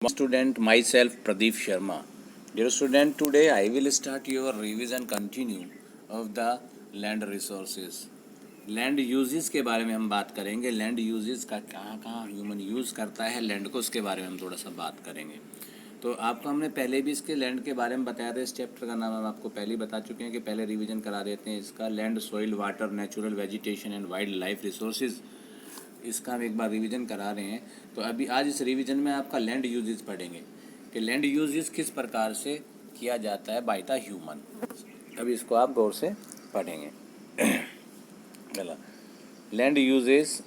Student, myself Pradeep Sharma. Dear student, today I will start your revision continue of the land resources. Land uses के बारे में हम बात करेंगे. Land uses का कहाँ कहाँ ह्यूमन यूज़ करता है लैंड को, उसके बारे में हम थोड़ा सा बात करेंगे. तो आपको हमने पहले भी इसके लैंड के बारे में बताया था. इस चैप्टर का नाम हम आपको पहले ही बता चुके हैं कि पहले रिवीजन करा देते हैं इसका. Land, soil, water, natural vegetation and wild life resources, इसका हम एक बार रिवीजन करा रहे हैं. तो अभी आज इस रिवीजन में आपका लैंड यूजेस पढ़ेंगे कि लैंड यूजेस किस प्रकार से किया जाता है बाय द ह्यूमन. अभी इसको आप गौर से पढ़ेंगे. चला, land uses.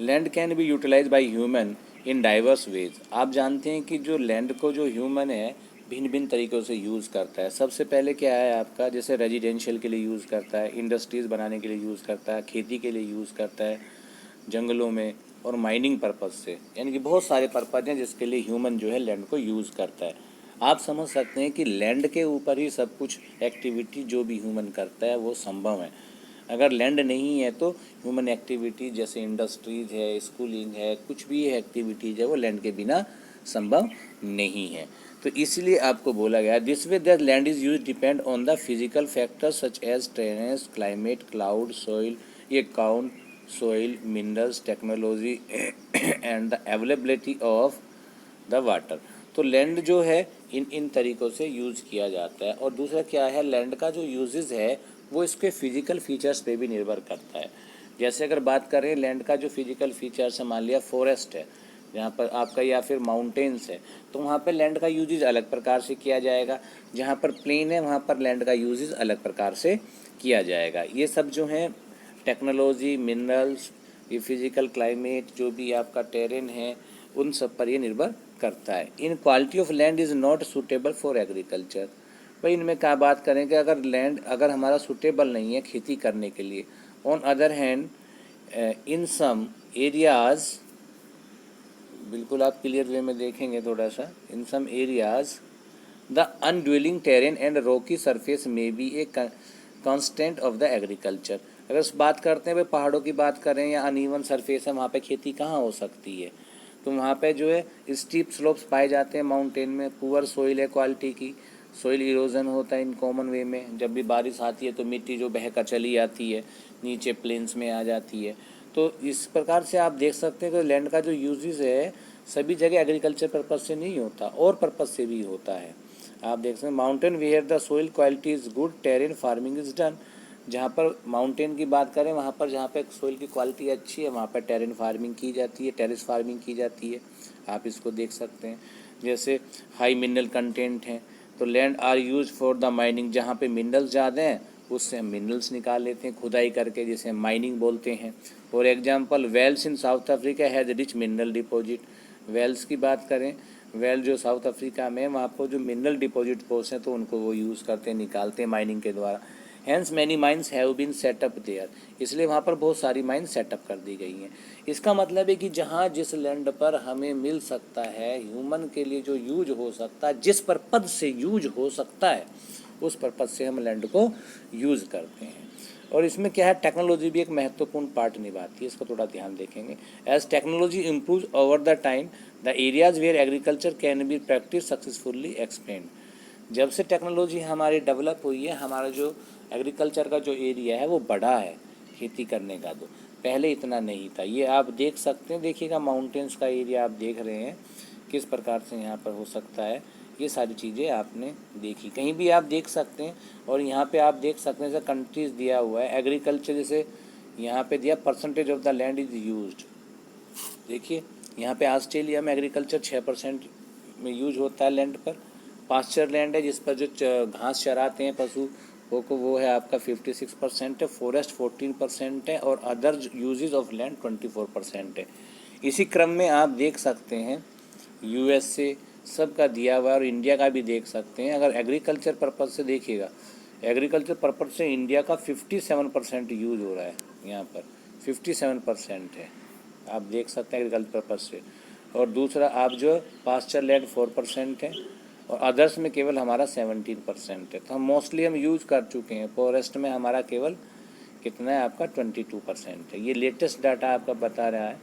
Land can be utilize by human in diverse ways. आप जानते हैं कि जो लैंड को जो ह्यूमन है भिन्न भिन्न तरीक़ों से यूज़ करता है. सबसे पहले क्या है आपका, जैसे रेजिडेंशियल के लिए यूज़ करता है, इंडस्ट्रीज़ बनाने के लिए यूज़ करता है, खेती के लिए यूज़ करता है, जंगलों में, और माइनिंग पर्पज़ से. यानी कि बहुत सारे पर्पज़ हैं जिसके लिए ह्यूमन जो है लैंड को यूज़ करता है. आप समझ सकते हैं कि लैंड के ऊपर ही सब कुछ एक्टिविटी जो भी ह्यूमन करता है वो संभव है. अगर लैंड नहीं है तो ह्यूमन एक्टिविटी जैसे इंडस्ट्रीज़ है, स्कूलिंग है, कुछ भी एक्टिविटीज़ है वो लैंड के बिना संभव नहीं है. तो इसलिए आपको बोला गया this way that land is use depend on the physical factors such as terrace, climate, cloud, soil, ये count, soil, minerals, technology and the availability of the water. तो लैंड जो है इन तरीक़ों से यूज़ किया जाता है. और दूसरा क्या है, लैंड का जो यूजेस है वो इसके फिजिकल फीचर्स पे भी निर्भर करता है. जैसे अगर बात करें लैंड का जो फिजिकल फीचर्स है, मान लिया फॉरेस्ट है जहाँ पर आपका, या फिर माउंटेन्स है, तो वहाँ पे लैंड का यूजेस अलग प्रकार से किया जाएगा. जहाँ पर प्लेन है वहाँ पर लैंड का यूजेस अलग प्रकार से किया जाएगा. ये सब जो है टेक्नोलॉजी, मिनरल्स, ये फिजिकल क्लाइमेट, जो भी आपका टेरेन है, उन सब पर ये निर्भर करता है. In quality of land is not suitable for agriculture. भाई इनमें क्या बात करें कि अगर लैंड अगर हमारा सूटेबल नहीं है खेती करने के लिए. On other hand in some areas, बिल्कुल आप क्लियर वे में देखेंगे थोड़ा सा, in some areas the undulating terrain and rocky surface में be a constant of the agriculture. अगर बात करते हैं भाई पहाड़ों की बात करें या अनइवन सरफेस है, वहाँ पे खेती कहाँ हो सकती है. तो वहाँ पे जो है स्टीप स्लोप्स पाए जाते हैं माउंटेन में. पुअर सोइल है क्वालिटी की, सोइल इरोजन होता है इन कॉमन वे में. जब भी बारिश आती है तो मिट्टी जो बह कर चली आती है नीचे प्लेन्स में आ जाती है. तो इस प्रकार से आप देख सकते हैं कि लैंड का जो यूजेस है सभी जगह एग्रीकल्चर पर्पज़ से नहीं होता, और पर्पज़ से भी होता है. आप देख सकते हैं mountain where the soil quality is good terrain farming is done. जहाँ पर माउंटेन की बात करें वहाँ पर जहाँ पे सोइल की क्वालिटी अच्छी है वहाँ पर टेरेन फार्मिंग की जाती है, टेरेस फार्मिंग की जाती है. आप इसको देख सकते हैं. जैसे हाई मिनरल कंटेंट हैं तो land are use for the mining. जहाँ पे मिनरल्स ज़्यादा हैं उससे हम मिनरल्स निकाल लेते हैं खुदाई करके, जिसे हम माइनिंग बोलते हैं. For example Wales in South Africa has rich mineral deposit. Wales की बात करें, वेल जो साउथ अफ्रीका में वहाँ पर जो मिनरल डिपॉजिट पोस्ट हैं तो उनको वो यूज़ करते हैं, निकालते हैं माइनिंग के द्वारा. Hence many mines have been setup there. इसलिए वहाँ पर बहुत सारी माइन सेटअप कर दी गई हैं. इसका मतलब है कि जहाँ जिस लैंड पर हमें मिल सकता है, ह्यूमन के लिए जो यूज हो सकता है, जिस पर्पज़ से यूज हो सकता है उस पर्पज़ से हम लैंड को यूज़ करते हैं. और इसमें क्या है, टेक्नोलॉजी भी एक महत्वपूर्ण पार्ट निभाती है. इसको थोड़ा ध्यान देखेंगे. As technology improve over the time the areas where agriculture can be practice successfully expand. जब से टेक्नोलॉजी हमारी डेवलप हुई है, हमारा जो एग्रीकल्चर का जो एरिया है वो बड़ा है खेती करने का. तो पहले इतना नहीं था. ये आप देख सकते हैं, देखिएगा माउंटेन्स का एरिया आप देख रहे हैं किस प्रकार से यहाँ पर हो सकता है. ये सारी चीज़ें आपने देखी, कहीं भी आप देख सकते हैं. और यहाँ पे आप देख सकते हैं जैसे कंट्रीज़ दिया हुआ है एग्रीकल्चर, जैसे यहाँ पे दिया percentage of the land is used. देखिए यहाँ पे ऑस्ट्रेलिया में एग्रीकल्चर 6% में यूज होता है लैंड पर. पास्चर लैंड है जिस पर जो घास चराते हैं पशु वो है आपका 56% है. फॉरेस्ट 14% है. और अदर यूजेस ऑफ लैंड 24% है. इसी क्रम में आप देख सकते हैं यूएसए सब का दिया हुआ है और इंडिया का भी देख सकते हैं. अगर एग्रीकल्चर पर्पज़ से देखिएगा, एग्रीकल्चर पर्पज़ से इंडिया का 57% यूज हो रहा है. यहाँ पर 57% है, आप देख सकते हैं एग्रीकल्चर पर्पज़ से. और दूसरा आप जो पास्चर लैंड 4% है और अदर्स में केवल हमारा 17% है. तो हम मोस्टली हम यूज़ कर चुके हैं. फॉरेस्ट में हमारा केवल कितना है आपका 22% है. ये लेटेस्ट डाटा आपका बता रहा है.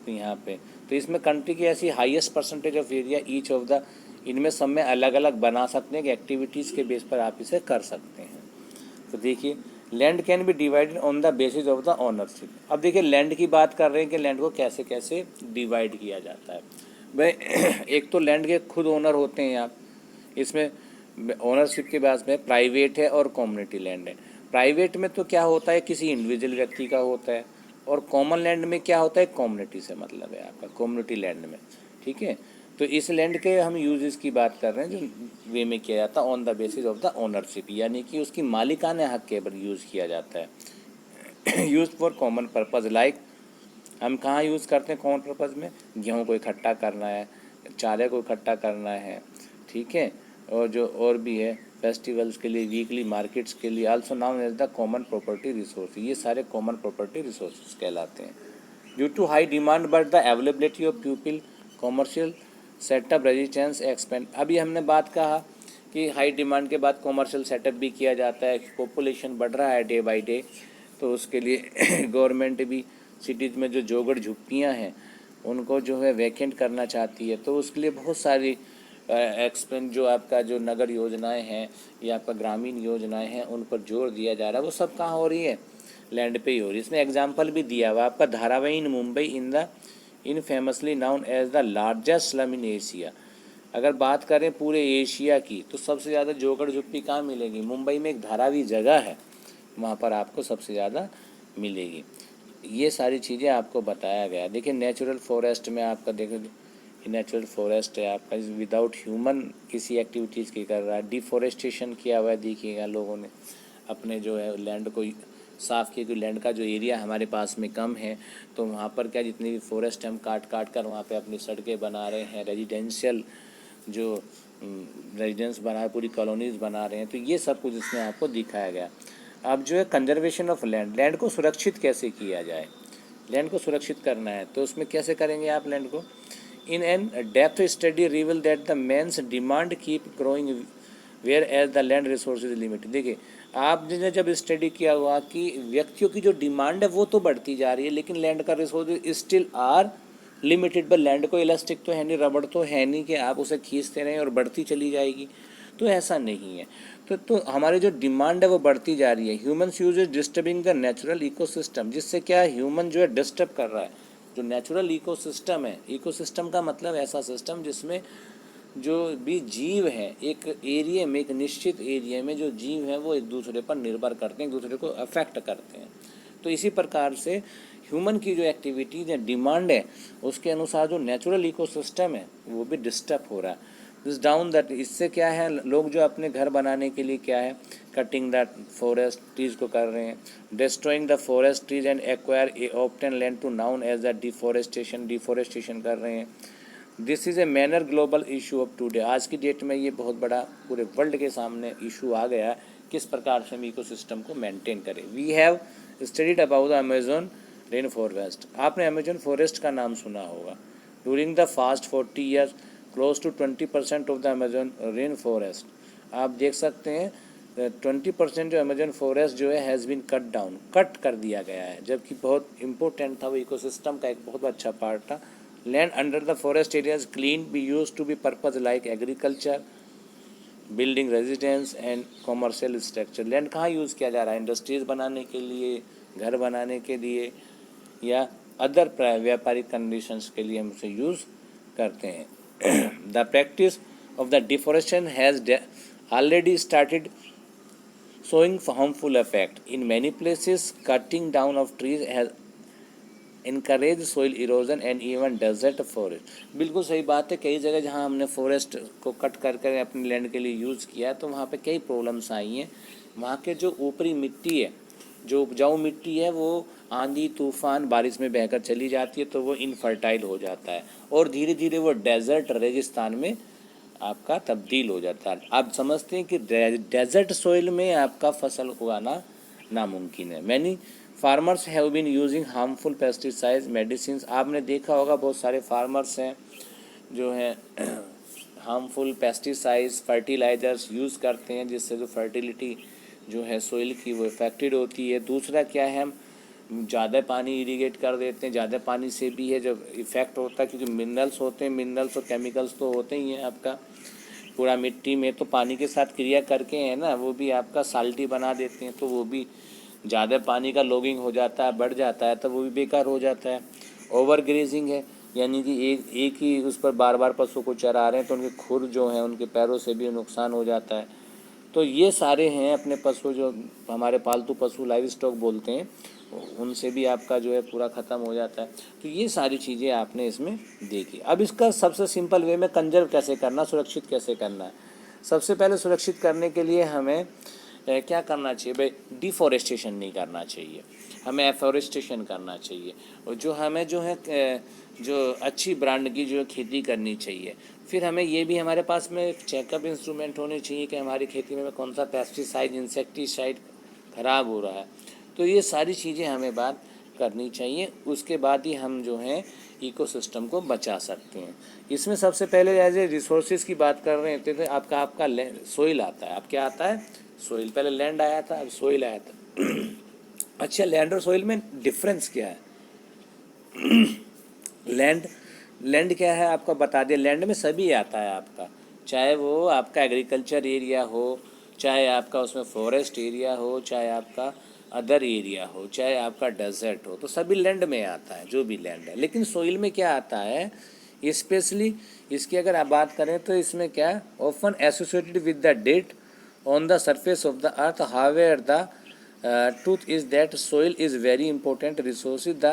तो यहाँ पे तो इसमें कंट्री की ऐसी highest percentage of area each of the, इनमें सब में अलग अलग बना सकते हैं कि एक्टिविटीज़ के बेस पर आप इसे कर सकते हैं। तो देखिए land can B divided on the basis of the ownership. अब देखिए लैंड की बात कर रहे हैं कि लैंड को कैसे कैसे डिवाइड किया जाता है। भाई एक तो लैंड के खुद ओनर होते हैं आप, इसमें ओनरशिप के बाद में प्राइवेट है और कम्युनिटी लैंड है। प्राइवेट में तो क्या होता है किसी इंडिविजुअल व्यक्ति का होता है, और कॉमन लैंड में क्या होता है कम्युनिटी से मतलब है आपका, कम्युनिटी लैंड में। ठीक है, तो इस लैंड के हम यूजेस की बात कर रहे हैं जो वे में किया जाता है on the basis of the ownership, यानी कि उसकी मालिकाने हक के पर यूज़ किया जाता है। Use for common purpose, like हम कहाँ यूज़ करते हैं कॉमन पर्पज़ में, गेहूँ को इकट्ठा करना है, चारे को इकट्ठा करना है, ठीक है, और जो और भी है फेस्टिवल्स के लिए, वीकली मार्केट्स के लिए, also known as the common property resource, ये सारे कॉमन प्रॉपर्टी रिसोर्स कहलाते हैं। Due to high demand but the availability of people, commercial setup resistance expand. अभी हमने बात कहा कि हाई डिमांड के बाद कॉमर्शियल सेटअप भी किया जाता है, पॉपुलेशन बढ़ रहा है डे बाई डे, तो उसके लिए गवर्नमेंट भी सिटीज़ में जो जोगड़ झुग्गियाँ हैं उनको जो है वैकेंट करना चाहती है, तो उसके लिए बहुत सारी एक्सपेंड जो आपका जो नगर योजनाएं हैं या आपका ग्रामीण योजनाएं हैं उन पर जोर दिया जा रहा है। वो सब कहाँ हो रही है, लैंड पे ही हो रही है। इसमें एग्जांपल भी दिया हुआ आपका Dharavi in Mumbai in famously known as the largest slum in Asia. अगर बात करें पूरे एशिया की तो सबसे ज़्यादा जोगड़ झुग्गी कहाँ मिलेगी, मुंबई में एक धारावी जगह है, वहाँ पर आपको सबसे ज़्यादा मिलेगी। ये सारी चीज़ें आपको बताया गया। देखिए नेचुरल फॉरेस्ट में आपका देखो नेचुरल फॉरेस्ट है आपका विदाउट ह्यूमन किसी एक्टिविटीज़ की कर रहा है। डिफॉरेस्टेशन किया हुआ है, देखिएगा लोगों ने अपने जो है लैंड को साफ़ किया, क्योंकि लैंड का जो एरिया हमारे पास में कम है, तो वहाँ पर क्या जितनी भी फॉरेस्ट हम काट काट कर वहाँ पे अपनी सड़कें बना रहे हैं, रेजिडेंशियल जो रेजिडेंस बना है, पूरी कॉलोनीज़ बना रहे हैं। तो ये सब कुछ इसमें आपको दिखाया गया। अब जो है कंजर्वेशन ऑफ लैंड, लैंड को सुरक्षित कैसे किया जाए, लैंड को सुरक्षित करना है तो उसमें कैसे करेंगे आप लैंड को। In an depth study reveal that the men's demand keep growing whereas the land resources limited. देखिए आपने जब स्टडी किया हुआ कि व्यक्तियों की जो डिमांड है वो तो बढ़ती जा रही है, लेकिन लैंड का रिसोर्स स्टिल आर लिमिटेड। पर लैंड को इलास्टिक तो है नहीं, रबड़ तो है नहीं कि आप उसे खींचते रहें और बढ़ती चली जाएगी, तो ऐसा नहीं है। तो हमारी जो डिमांड है वो बढ़ती जा रही है। Humans use is disturbing the natural ecosystem, जिससे क्या ह्यूमन जो है डिस्टर्ब कर रहा है जो नेचुरल इकोसिस्टम है। इकोसिस्टम का मतलब ऐसा सिस्टम जिसमें जो भी जीव है एक एरिया में, एक निश्चित एरिया में जो जीव हैं वो एक दूसरे पर निर्भर करते हैं, एक दूसरे को अफेक्ट करते हैं। तो इसी प्रकार से ह्यूमन की जो एक्टिविटीज़ है, डिमांड है, उसके अनुसार जो नेचुरल इकोसिस्टम है वो भी डिस्टर्ब हो रहा है। दिस डाउन दैट, इससे क्या है लोग जो अपने घर बनाने के लिए क्या है कटिंग द फॉरेस्ट ट्रीज को कर रहे हैं, destroying the forest trees and acquire a obtain land to known as the deforestation कर रहे हैं। This is a manner global issue of today. आज की डेट में ये बहुत बड़ा पूरे वर्ल्ड के सामने इशू आ गया किस प्रकार से हम इकोसिस्टम को मेंटेन करें। We have studied about the Amazon rain forest. आपने अमेजोन फॉरेस्ट का नाम सुना होगा। During the fast 40 years close to 20% of the Amazon rain forest, आप देख सकते हैं 20% जो अमेजोन फॉरेस्ट जो है has been cut down, cut कर दिया गया है, जबकि बहुत इंपॉर्टेंट था, वो इकोसिस्टम का एक बहुत अच्छा पार्ट था। Land under the forest areas clean be use to be purpose like agriculture, building residence and commercial structure. Land कहाँ यूज़ किया जा रहा है, इंडस्ट्रीज बनाने के लिए, घर बनाने के लिए, या अदर व्यापारिक कंडीशंस के लिए हम उसे यूज़ करते हैं। The practice of the deforestation has already started showing harmful effect. In many places, cutting down of trees has encouraged soil erosion and even desert forest. बिल्कुल सही बात है। कई जगह जहाँ हमने फॉरेस्ट को कट कर कर अपने लैंड के लिए यूज़ किया तो वहाँ पे कई प्रॉब्लम्स आई हैं। वहाँ के जो ऊपरी मिट्टी है, जो उपजाऊ मिट्टी है, वो आंधी तूफान बारिश में बहकर चली जाती है तो वो इनफर्टाइल हो जाता है और धीरे धीरे वो डेजर्ट रेगिस्तान में आपका तब्दील हो जाता है। आप समझते हैं कि डेजर्ट सोइल में आपका फसल उगाना नामुमकिन है। Many farmers have been using harmful pesticides medicine. आपने देखा होगा बहुत सारे फार्मर्स हैं जो हैं हार्मफुल पेस्टिसाइड्स फर्टिलाइजर्स यूज़ करते हैं, जिससे जो फर्टिलिटी जो है सोइल की वो इफेक्टेड होती है। दूसरा क्या है, ज़्यादा पानी इरीगेट कर देते हैं, ज़्यादा पानी से भी है जब इफ़ेक्ट होता है, क्योंकि मिनरल्स होते हैं, मिनरल्स और केमिकल्स तो होते ही हैं आपका पूरा मिट्टी में, तो पानी के साथ क्रिया करके है ना, वो भी आपका साल्टी बना देते हैं, तो वो भी ज़्यादा पानी का लॉगिंग हो जाता है, बढ़ जाता है, तो वो भी बेकार हो जाता है। ओवर ग्रेजिंग है, यानी कि एक ही उस पर बार बार पशु को चरा रहे हैं, तो उनके खुर जो हैं उनके पैरों से भी नुकसान हो जाता है। तो ये सारे हैं अपने पशु, जो हमारे पालतू पशु लाइव स्टॉक बोलते हैं, उनसे भी आपका जो है पूरा ख़त्म हो जाता है। तो ये सारी चीज़ें आपने इसमें देखी। अब इसका सबसे सिंपल वे में कंजर्व कैसे करना, सुरक्षित कैसे करना है। सबसे पहले सुरक्षित करने के लिए हमें क्या करना चाहिए भाई, डिफॉरेस्टेशन नहीं करना चाहिए, हमें एफॉरेस्टेशन करना चाहिए। और जो हमें जो है जो अच्छी ब्रांड की जो खेती करनी चाहिए। फिर हमें ये भी हमारे पास में चेकअप इंस्ट्रूमेंट होने चाहिए कि हमारी खेती में कौन सा पेस्टिसाइड, इंसेक्टिसाइड ख़राब हो रहा है। तो ये सारी चीज़ें हमें बात करनी चाहिए, उसके बाद ही हम जो हैं इकोसिस्टम को बचा सकते हैं। इसमें सबसे पहले एज ए रिसोर्सेज की बात कर रहे थे, तो आपका सोइल आता है। अब क्या आता है, सोइल। पहले लैंड आया था, अब सोइल आया था। अच्छा, लैंड और सोइल में डिफरेंस क्या है? लैंड क्या है आपका बता दिया। लैंड में सभी आता है आपका, चाहे वो आपका एग्रीकल्चर एरिया हो, चाहे आपका उसमें फॉरेस्ट एरिया हो, चाहे आपका अदर एरिया हो, चाहे आपका डेजर्ट हो, तो सभी लैंड में आता है जो भी लैंड है। लेकिन सोइल में क्या आता है स्पेशली, इसकी अगर आप बात करें तो इसमें क्या, often associated with the date on the surface of the earth. However, the truth is that soil is very important resource. The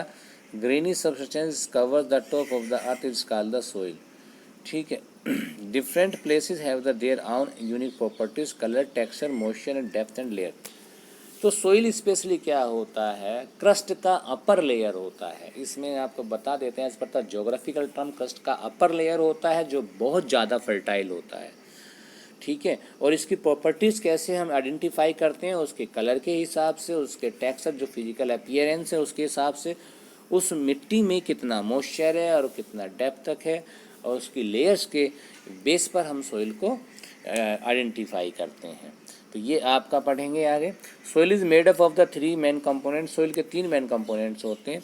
grainy substance covers the top of the earth is called the soil. ठीक है। Different places have their own unique properties, color, texture, moisture and depth and layer. तो soil specially क्या होता है, crust का upper layer होता है। इसमें आपको बता देते हैं, इस पर ज्योग्राफिकल टर्म, क्रस्ट का अपर लेयर होता है जो बहुत ज़्यादा फर्टाइल होता है। ठीक है। और इसकी प्रॉपर्टीज़ कैसे हम आइडेंटिफाई करते हैं, उसके कलर के हिसाब से, उसके टेक्सचर जो फिजिकल अपीयरेंस है उसके हिसाब से, उस मिट्टी में कितना मॉइस्चर है और कितना डेप्थ तक है, और उसकी लेयर्स के बेस पर हम सोइल को आइडेंटिफाई करते हैं। तो ये आपका पढ़ेंगे आगे। Soil is made up of the 3 main component. Soil के 3 मेन कंपोनेंट्स होते हैं।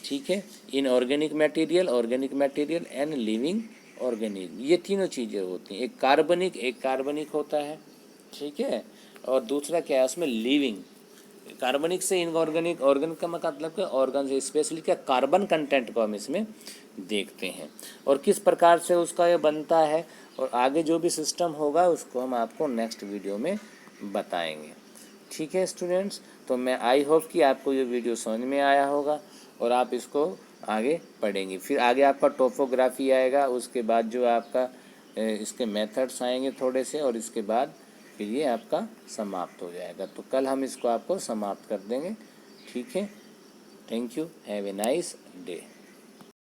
ठीक है। Inorganic material, organic material and living organism, ये तीनों चीज़ें होती हैं। एक कार्बनिक होता है, ठीक है, और दूसरा क्या है उसमें लिविंग। कार्बनिक से इनऑर्गेनिक, ऑर्गेनिक का मतलब क्या, ऑर्गन से स्पेशली क्या, कार्बन कंटेंट को हम इसमें देखते हैं और किस प्रकार से उसका ये बनता है। और आगे जो भी सिस्टम होगा उसको हम आपको नेक्स्ट वीडियो में बताएंगे। ठीक है स्टूडेंट्स, तो मैं आई होप कि आपको ये वीडियो समझ में आया होगा और आप इसको आगे पढ़ेंगे। फिर आगे आपका टोपोग्राफी आएगा, उसके बाद जो आपका इसके मेथड्स आएंगे थोड़े से, और इसके बाद फिर ये आपका समाप्त हो जाएगा। तो कल हम इसको आपको समाप्त कर देंगे। ठीक है, thank you, have a nice day.